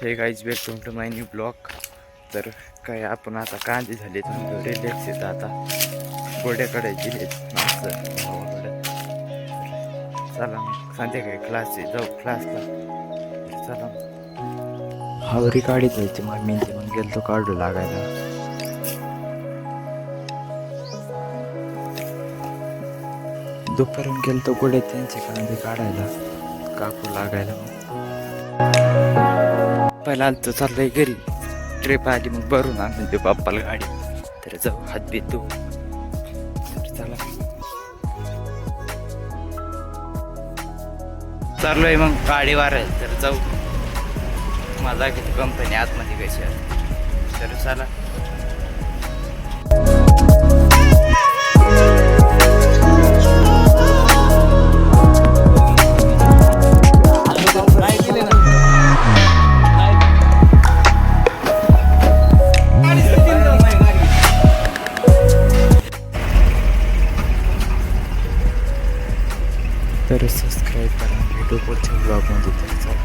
हे guys welcome to my new blog. तर काय आपण आता कांदे झाले तर रिलॅक्स येतं आता गोड्याकडे दिलेत माणसं भावाकडे. चला मग संध्याकाळी क्लास जाऊ क्लासला. चला हावरी गाडी जायची मग मी मग गेलो काढू लागायला. दुपारून गेलो तो गोड्या त्यांचे कांदे काढायला काकू लागायला. मग पहिला आलतो चाललंय घरी. ट्रिप आली मग भरून आणून देऊ बाप्पाला गाडी. तर जाऊ हात बीत धुवू. चला चाललोय मग गाडी वारायला. तर जाऊ माझा किती कंपनी आतमध्ये कशी आहे. तर चला तर सबस्क्राईब करा. भेटू पुढच्या ब्लॉगमध्ये. तर चला